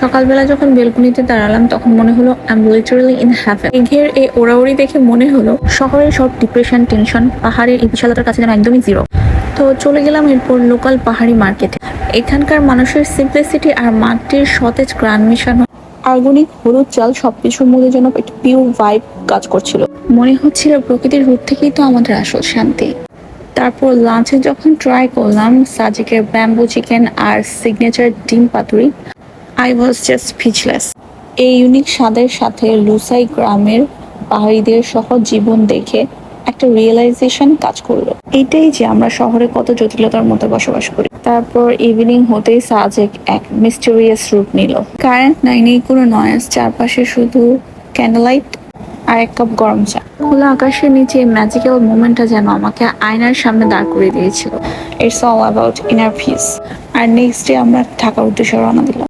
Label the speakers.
Speaker 1: সকালবেলা যখন বেলকনিতে দাঁড়ালাম তখন মনে হলো I am literally in heaven. মেঘের এই ওড়াউড়ি দেখে মনে হলো শহরের সব ডিপ্রেশন, টেনশন পাহাড়ের এই বিশালতার কাছে যেন একদমই জিরো। তো চলে গেলাম এরপর লোকাল পাহাড়ি মার্কেটে। এখানকার মানুষের সিম্পলিসিটি আর মাটির সতেজ গ্রান মেশানো অর্গানিক হলুদ চাল সবকিছুর মধ্যে যেন একটা পিওর ভাইব কাজ করছিল। মনে হচ্ছিল প্রকৃতির রূপ থেকেই তো আমাদের আসল শান্তি। তারপর লাঞ্চে যখন ট্রাই করলাম সাজিকের ব্যাম্বু চিকেন আর সিগনেচার ডিম পাতুরি, আই ওয়াজ জাস্ট স্পিচলেস। এই ইউনিক স্বাদের সাথে লুসাই গ্রামের পাহাড়িদের সহজ জীবন দেখে একটা রিয়েলাইজেশন কাজ করলো, এইটাই যে আমরা শহরে কত জটিলতার মধ্যে বসবাস করি। তারপর ইভিনিং হতেই সাজেক এক মিস্টেরিয়াস রূপ নিল। কারেন্ট নাই, নেই কোনো নয়েজ, চারপাশে শুধু ক্যান্ডেলাইট আর এক কাপ গরম চা। খোলা আকাশের নিচে ম্যাজিক্যাল মোমেন্টটা যেন আমাকে আয়নার সামনে দাঁড় করিয়ে দিয়েছিল। It's all about inner peace. আর নেক্সট ডে আমরা ঢাকার উদ্দেশ্যে রওনা দিলাম।